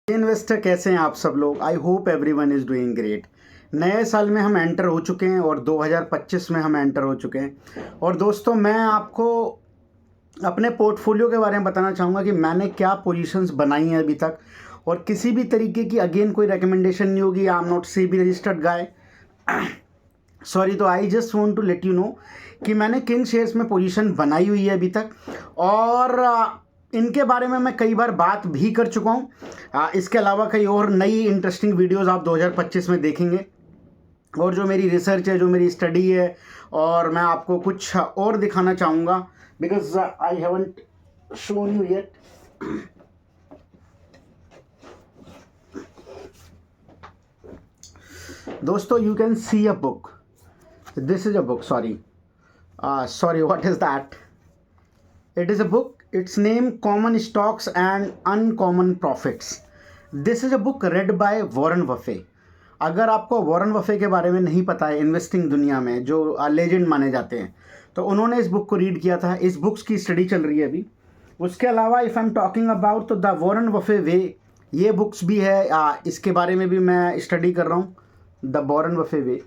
Investor कैसे हैं आप सब लोग। I hope everyone is doing great. नए साल में हम एंटर हो चुके हैं और 2025 में हम एंटर हो चुके हैं। और दोस्तों मैं आपको अपने पोर्टफोलियो के बारे में बताना चाहूँगा कि मैंने क्या पोजीशंस बनाई हैं अभी तक, और किसी भी तरीके की अगेन कोई रिकमेंडेशन नहीं होगी। I am not SEBI registered guy, sorry. तो I just want to let you know कि मैंने किन शेयर्स में पोजीशन बनाई हुई है अभी तक, और इनके बारे में मैं कई बार बात भी कर चुका हूँ। इसके अलावा कई और नई इंटरेस्टिंग वीडियोस आप 2025 में देखेंगे, और जो मेरी रिसर्च है, जो मेरी स्टडी है, और मैं आपको कुछ और दिखाना चाहूँगा because I haven't shown you yet. दोस्तों you can see a book, this is a book, sorry, what is that? It is a book. Its name Common Stocks and Uncommon Profits. This is a book read by Warren Buffett. अगर आपको Warren Buffett के बारे में नहीं पता है, investing दुनिया में जो लेजेंड माने जाते हैं, तो उन्होंने इस बुक को रीड किया था। इस बुक्स की स्टडी चल रही है अभी। उसके अलावा if I am talking about तो द वॉरेन बफे वे, ये बुक्स भी है, इसके बारे में भी मैं स्टडी कर रहा हूँ, द वॉरेन बफे वे।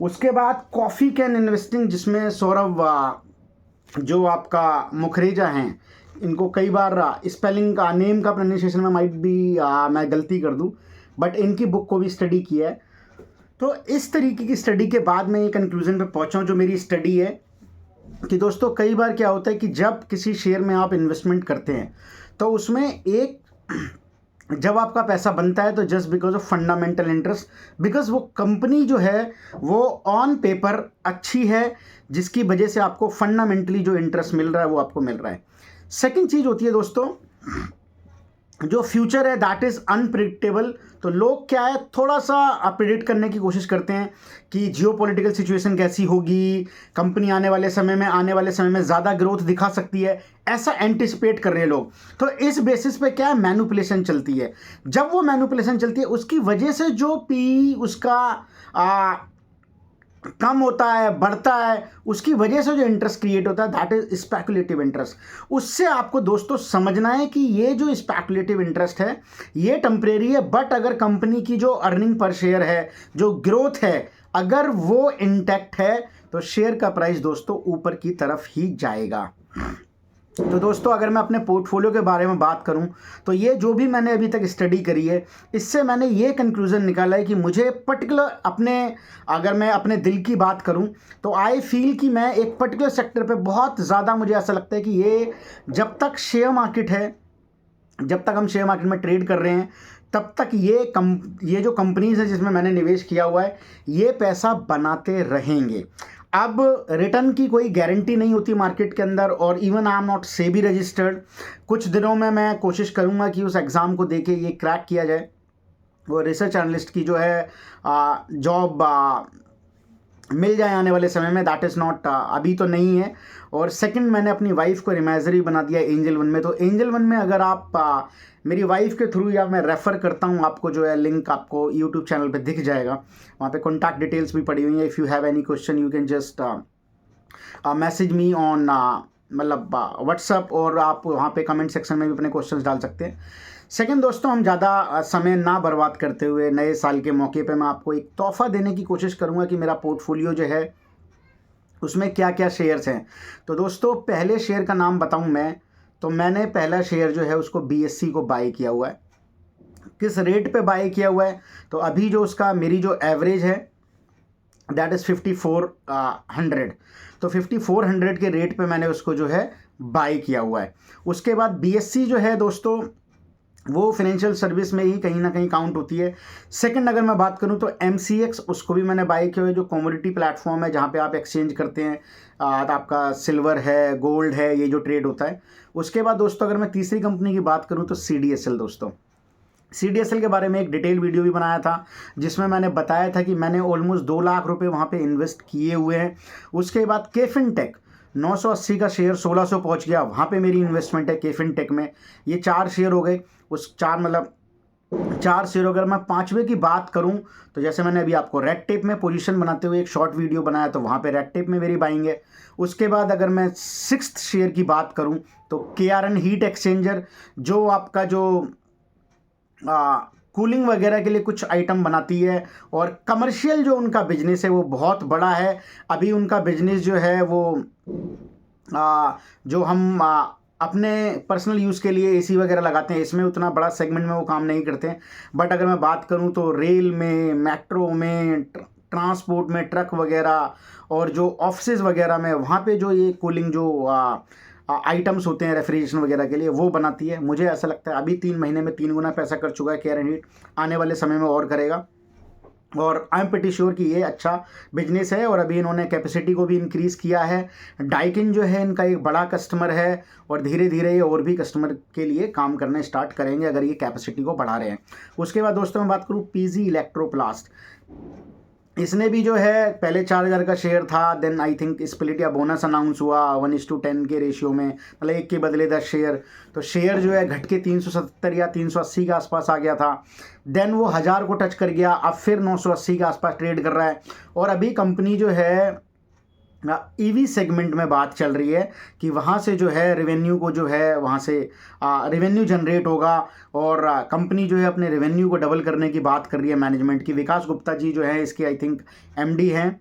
उसके बाद कॉफ़ी कैन इन्वेस्टिंग, जिसमें सौरभ जो आपका मुखरेजा हैं, इनको कई बार स्पेलिंग का, नेम का प्रोनाउंसिएशन में माइट भी मैं गलती कर दूं, बट इनकी बुक को भी स्टडी किया है। तो इस तरीके की स्टडी के बाद मैं ये कंक्लूजन पे पहुंचा हूं, जो मेरी स्टडी है कि दोस्तों कई बार क्या होता है कि जब किसी शेयर में आप इन्वेस्टमेंट करते हैं तो उसमें एक जब आपका पैसा बनता है तो just because of fundamental interest, because वो कंपनी जो है वो ऑन पेपर अच्छी है, जिसकी वजह से आपको फंडामेंटली जो इंटरेस्ट मिल रहा है वो आपको मिल रहा है। सेकंड चीज़ होती है दोस्तों, जो फ्यूचर है दैट इज़ अनप्रिडिक्टेबल। तो लोग क्या है, थोड़ा सा प्रिडिक्ट करने की कोशिश करते हैं कि जियोपॉलिटिकल सिचुएशन कैसी होगी, कंपनी आने वाले समय में ज़्यादा ग्रोथ दिखा सकती है, ऐसा एंटिसिपेट कर रहे हैं लोग। तो इस बेसिस पे क्या है, मैनिपुलेशन चलती है। जब वो मैनिपुलेशन चलती है उसकी वजह से जो पी उसका कम होता है, बढ़ता है, उसकी वजह से जो इंटरेस्ट क्रिएट होता है दैट इज स्पेकुलेटिव इंटरेस्ट। उससे आपको दोस्तों समझना है कि ये जो स्पेकुलेटिव इंटरेस्ट है ये टेम्परेरी है, बट अगर कंपनी की जो अर्निंग पर शेयर है, जो ग्रोथ है, अगर वो इंटैक्ट है तो शेयर का प्राइस दोस्तों ऊपर की तरफ ही जाएगा। तो दोस्तों अगर मैं अपने पोर्टफोलियो के बारे में बात करूं तो ये जो भी मैंने अभी तक स्टडी करी है, इससे मैंने ये कंक्लूज़न निकाला है कि मुझे पर्टिकुलर अगर मैं अपने दिल की बात करूं तो आई फील कि मैं एक पर्टिकुलर सेक्टर पे बहुत ज़्यादा, मुझे ऐसा लगता है कि ये जब तक शेयर मार्केट है, जब तक हम शेयर मार्केट में ट्रेड कर रहे हैं, तब तक ये जो कंपनीज है जिसमें मैंने निवेश किया हुआ है ये पैसा बनाते रहेंगे। अब रिटर्न की कोई गारंटी नहीं होती मार्केट के अंदर, और even I am not SEBI registered. कुछ दिनों में मैं कोशिश करूंगा कि उस एग्ज़ाम को देके ये क्रैक किया जाए, वो रिसर्च एनालिस्ट की जो है जॉब मिल जाए आने वाले समय में। दैट इज़ नॉट, अभी तो नहीं है। और सेकंड, मैंने अपनी वाइफ को रिमाइजरी बना दिया एंजल वन में। तो एंजल वन में अगर आप मेरी वाइफ के थ्रू, या मैं रेफ़र करता हूँ आपको, जो है लिंक आपको यूट्यूब चैनल पे दिख जाएगा, वहाँ पे कॉन्टैक्ट डिटेल्स भी पड़ी हुई है। If you have any question you can just message me on मतलब व्हाट्सअप, और आप वहाँ पे कमेंट सेक्शन में भी अपने क्वेश्चंस डाल सकते हैं। सेकंड दोस्तों, हम ज़्यादा समय ना बर्बाद करते हुए नए साल के मौके पे मैं आपको एक तोहफ़ा देने की कोशिश करूँगा कि मेरा पोर्टफोलियो जो है उसमें क्या क्या शेयर्स हैं। तो दोस्तों पहले शेयर का नाम बताऊं मैं, तो मैंने पहला शेयर जो है उसको BSC को बाय किया हुआ है। किस रेट पे बाय किया हुआ है, तो अभी जो उसका मेरी जो एवरेज है दैट इज़ 5400। तो 5400 के रेट पे मैंने उसको जो है बाय किया हुआ है। उसके बाद BSC जो है दोस्तों वो फाइनेंशियल सर्विस में ही कहीं ना कहीं काउंट होती है। सेकंड अगर मैं बात करूं तो MCX, उसको भी मैंने बाय किया हुआ है, जो कमोडिटी प्लेटफॉर्म है जहां पे आप एक्सचेंज करते हैं, तो आपका सिल्वर है, गोल्ड है, ये जो ट्रेड होता है। उसके बाद दोस्तों अगर मैं तीसरी कंपनी की बात करूं तो CDSL। दोस्तों CDSL के बारे में एक डिटेल वीडियो भी बनाया था जिसमें मैंने बताया था कि मैंने ऑलमोस्ट 2 लाख रुपए वहाँ पे इन्वेस्ट किए हुए हैं। उसके बाद केफिन टेक 980 का शेयर 1600 पहुँच गया, वहाँ पे मेरी इन्वेस्टमेंट है केफिन टेक में। ये 4 शेयर हो गए। उस 4 शेयर, अगर मैं पांचवे की बात करूं तो जैसे मैंने अभी आपको रेड टेप में पोजीशन बनाते हुए एक शॉर्ट वीडियो बनाया, तो वहाँ पे रेड टेप में मेरी बाइंग है। उसके बाद अगर मैं 6th शेयर की बात करूं तो KRN हीट एक्सचेंजर, जो आपका जो कूलिंग वगैरह के लिए कुछ आइटम बनाती है, और कमर्शियल जो उनका बिजनेस है वो बहुत बड़ा है। अभी उनका बिजनेस जो है वो जो हम अपने पर्सनल यूज़ के लिए एसी वगैरह लगाते हैं, इसमें उतना बड़ा सेगमेंट में वो काम नहीं करते हैं। बट अगर मैं बात करूं तो रेल में, मेट्रो में, ट्रांसपोर्ट में, ट्रक वगैरह और जो ऑफिसेज वगैरह में, वहाँ पे जो ये कूलिंग जो आइटम्स होते हैं रेफ्रिजरेशन वगैरह के लिए, वो बनाती है। मुझे ऐसा लगता है अभी 3 महीने में 3 गुना पैसा कर चुका है केयर एंड हीट, आने वाले समय में और करेगा। और आई एम प्रीटी श्योर कि ये अच्छा बिजनेस है, और अभी इन्होंने कैपेसिटी को भी इंक्रीज़ किया है। डाइकिन जो है इनका एक बड़ा कस्टमर है, और धीरे धीरे ये और भी कस्टमर के लिए काम करने स्टार्ट करेंगे अगर ये कैपेसिटी को बढ़ा रहे हैं। उसके बाद दोस्तों मैं बात करूँ पीजी इलेक्ट्रोप्लास्ट, इसने भी जो है पहले 4,000 का शेयर था, देन आई थिंक स्प्लिट या बोनस अनाउंस हुआ 1:10 के रेशियो में, मतलब 1 के बदले 10 शेयर। तो शेयर जो है घट के 370 या 380 के आसपास आ गया था, देन वो 1000 को टच कर गया, अब फिर 980 के आसपास ट्रेड कर रहा है। और अभी कंपनी जो है ईवी सेगमेंट में बात चल रही है कि वहाँ से जो है रेवेन्यू को जो है वहाँ से रेवेन्यू जनरेट होगा, और कंपनी जो है अपने रेवेन्यू को डबल करने की बात कर रही है मैनेजमेंट की। विकास गुप्ता जी जो है इसके आई थिंक एमडी हैं,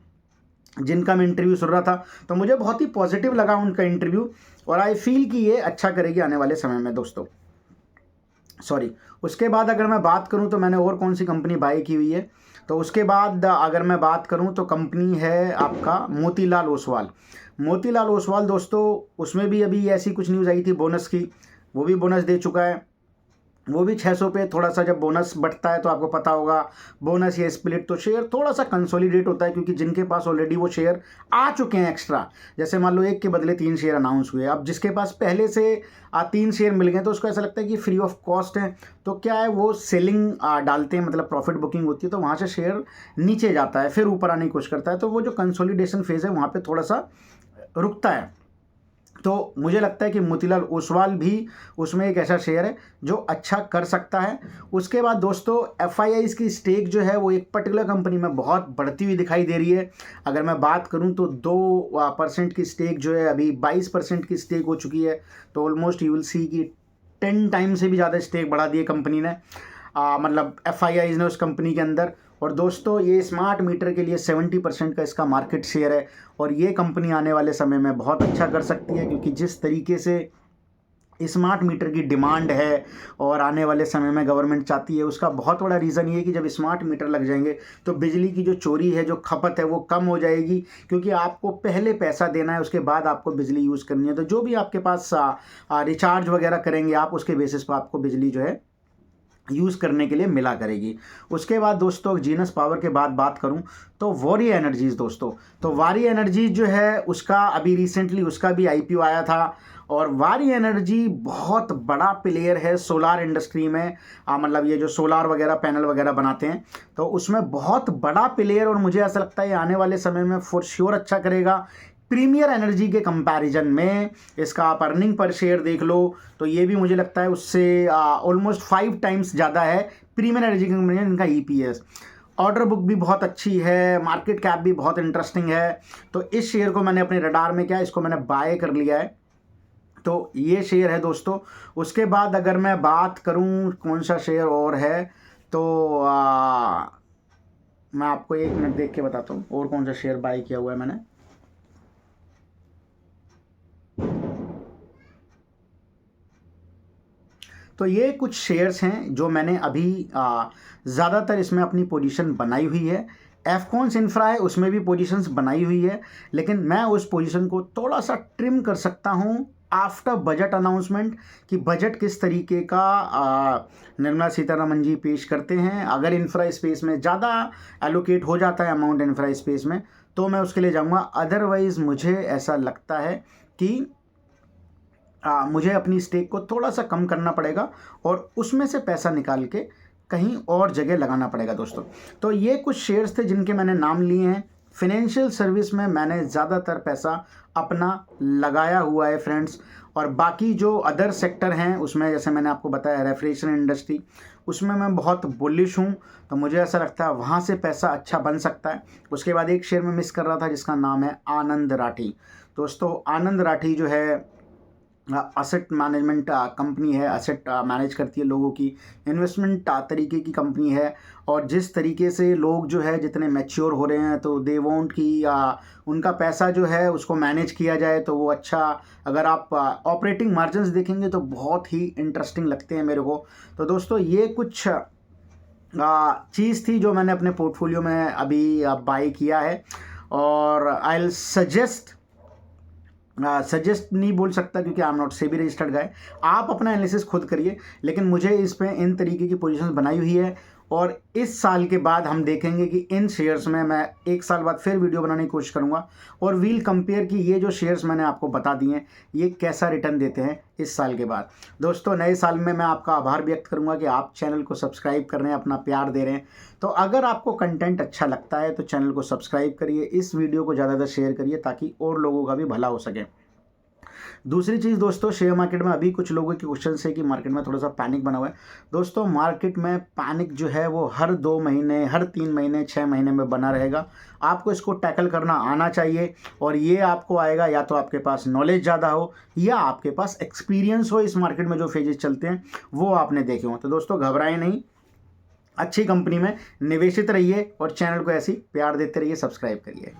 जिनका मैं इंटरव्यू सुन रहा था, तो मुझे बहुत ही पॉजिटिव लगा उनका इंटरव्यू, और आई फील कि ये अच्छा करेगी आने वाले समय में दोस्तों। सॉरी, उसके बाद अगर मैं बात करूं तो मैंने और कौन सी कंपनी बाई की हुई है, तो उसके बाद अगर मैं बात करूं तो कंपनी है आपका मोतीलाल ओसवाल। मोतीलाल ओसवाल दोस्तों, उसमें भी अभी ऐसी कुछ न्यूज़ आई थी बोनस की, वो भी बोनस दे चुका है, वो भी 600 पे। थोड़ा सा जब बोनस बढ़ता है तो आपको पता होगा बोनस या स्प्लिट, तो शेयर थोड़ा सा कंसोलिडेट होता है, क्योंकि जिनके पास ऑलरेडी वो शेयर आ चुके हैं एक्स्ट्रा, जैसे मान लो 1 के बदले 3 शेयर अनाउंस हुए, अब जिसके पास पहले से 3 शेयर मिल गए तो उसको ऐसा लगता है कि फ्री ऑफ कॉस्ट है, तो क्या है वो सेलिंग डालते हैं, मतलब प्रॉफिट बुकिंग होती है, तो वहाँ से शेयर नीचे जाता है, फिर ऊपर आने की कोशिश करता है, तो वो जो कंसोलिडेशन फेज़ है वहाँ पर थोड़ा सा रुकता है। तो मुझे लगता है कि मोतीलाल ओसवाल भी उसमें एक ऐसा शेयर है जो अच्छा कर सकता है। उसके बाद दोस्तों एफआईआईज की स्टेक जो है वो एक पर्टिकुलर कंपनी में बहुत बढ़ती हुई दिखाई दे रही है। अगर मैं बात करूं तो 2% की स्टेक जो है अभी 22% की स्टेक हो चुकी है, तो ऑलमोस्ट यू विल सी कि 10 टाइम से भी ज़्यादा स्टेक बढ़ा दी है कंपनी ने, मतलब एफआईआईज ने उस कंपनी के अंदर। और दोस्तों ये स्मार्ट मीटर के लिए 70% का इसका मार्केट शेयर है, और ये कंपनी आने वाले समय में बहुत अच्छा कर सकती है, क्योंकि जिस तरीके से स्मार्ट मीटर की डिमांड है और आने वाले समय में गवर्नमेंट चाहती है, उसका बहुत बड़ा रीज़न ये है कि जब स्मार्ट मीटर लग जाएंगे तो बिजली की जो चोरी है, जो खपत है, वो कम हो जाएगी, क्योंकि आपको पहले पैसा देना है, उसके बाद आपको बिजली यूज़ करनी है। तो जो भी आपके पास रिचार्ज वगैरह करेंगे आप, उसके बेसिस पर आपको बिजली जो है यूज़ करने के लिए मिला करेगी। उसके बाद दोस्तों जीनस पावर के बाद बात करूं तो वारी एनर्जीज़ दोस्तों, तो वारी एनर्जीज जो है उसका अभी रिसेंटली उसका भी आईपीओ आया था, और वारी एनर्जी बहुत बड़ा प्लेयर है सोलार इंडस्ट्री में, मतलब ये जो सोलार वगैरह पैनल वगैरह बनाते हैं, तो उसमें बहुत बड़ा प्लेयर, और मुझे ऐसा लगता है आने वाले समय में फॉर श्योर अच्छा करेगा। प्रीमियर एनर्जी के कंपैरिजन में इसका आप अर्निंग पर शेयर देख लो तो ये भी मुझे लगता है उससे ऑलमोस्ट 5 टाइम्स ज़्यादा है प्रीमियर एनर्जी के कंपैरिजन इनका ईपीएस। ऑर्डर बुक भी बहुत अच्छी है, मार्केट कैप भी बहुत इंटरेस्टिंग है, तो इस शेयर को मैंने अपने रडार में क्या इसको मैंने बाय कर लिया है। तो ये शेयर है दोस्तों। उसके बाद अगर मैं बात करूं कौन सा शेयर और है, तो मैं आपको 1 मिनट देख के बताता हूं और कौन सा शेयर बाय किया हुआ है मैंने। तो ये कुछ शेयर्स हैं जो मैंने अभी ज़्यादातर इसमें अपनी पोजीशन बनाई हुई है। एफकॉन्स इंफ्रा है, उसमें भी पोजीशंस बनाई हुई है, लेकिन मैं उस पोजीशन को थोड़ा सा ट्रिम कर सकता हूँ आफ्टर बजट अनाउंसमेंट, कि बजट किस तरीके का निर्मला सीतारमण जी पेश करते हैं। अगर इंफ्रा स्पेस में ज़्यादा एलोकेट हो जाता है अमाउंट इंफ्रा स्पेस में, तो मैं उसके लिए जाऊँगा। अदरवाइज़ मुझे ऐसा लगता है कि मुझे अपनी स्टेक को थोड़ा सा कम करना पड़ेगा और उसमें से पैसा निकाल के कहीं और जगह लगाना पड़ेगा दोस्तों। तो ये कुछ शेयर्स थे जिनके मैंने नाम लिए हैं। फिनेंशियल सर्विस में मैंने ज़्यादातर पैसा अपना लगाया हुआ है फ्रेंड्स, और बाकी जो अदर सेक्टर हैं उसमें जैसे मैंने आपको बताया रेफ्रिजरेशन इंडस्ट्री, उसमें मैं बहुत बुलिश हूँ, तो मुझे ऐसा लगता है वहाँ से पैसा अच्छा बन सकता है। उसके बाद एक शेयर में मिस कर रहा था जिसका नाम है आनंद राठी। दोस्तों आनंद राठी जो है असेट मैनेजमेंट कंपनी है, असेट मैनेज करती है लोगों की, इन्वेस्टमेंट तरीके की कंपनी है। और जिस तरीके से लोग जो है जितने मैच्योर हो रहे हैं तो दे वांट कि उनका पैसा जो है उसको मैनेज किया जाए तो वो अच्छा, अगर आप ऑपरेटिंग मार्जिन्स देखेंगे तो बहुत ही इंटरेस्टिंग लगते हैं मेरे को। तो दोस्तों ये कुछ चीज़ थी जो मैंने अपने पोर्टफोलियो में अभी बाई किया है। और आई विल सजेस्ट नहीं बोल सकता क्योंकि I am not SEBI registered guy, आप अपना एनालिसिस खुद करिए। लेकिन मुझे इस पे इन तरीके की पोजीशंस बनाई हुई है और इस साल के बाद हम देखेंगे कि इन शेयर्स में मैं 1 साल बाद फिर वीडियो बनाने की कोशिश करूंगा और वील कंपेयर कि ये जो शेयर्स मैंने आपको बता दिए हैं ये कैसा रिटर्न देते हैं इस साल के बाद। दोस्तों नए साल में मैं आपका आभार व्यक्त करूंगा कि आप चैनल को सब्सक्राइब कर रहे हैं, अपना प्यार दे रहे हैं। तो अगर आपको कंटेंट अच्छा लगता है तो चैनल को सब्सक्राइब करिए, इस वीडियो को ज़्यादा शेयर करिए ताकि और लोगों का भी भला हो सके। दूसरी चीज़ दोस्तों, शेयर मार्केट में अभी कुछ लोगों के क्वेश्चन है कि मार्केट में थोड़ा सा पैनिक बना हुआ है। दोस्तों मार्केट में पैनिक जो है वो हर 2 महीने, हर 3 महीने, 6 महीने में बना रहेगा। आपको इसको टैकल करना आना चाहिए और ये आपको आएगा या तो आपके पास नॉलेज ज़्यादा हो या आपके पास एक्सपीरियंस हो, इस मार्केट में जो फेजेस चलते हैं वो आपने देखे हों। तो दोस्तों घबराएं नहीं, अच्छी कंपनी में निवेशित रहिए और चैनल को ऐसे ही प्यार देते रहिए, सब्सक्राइब करिए।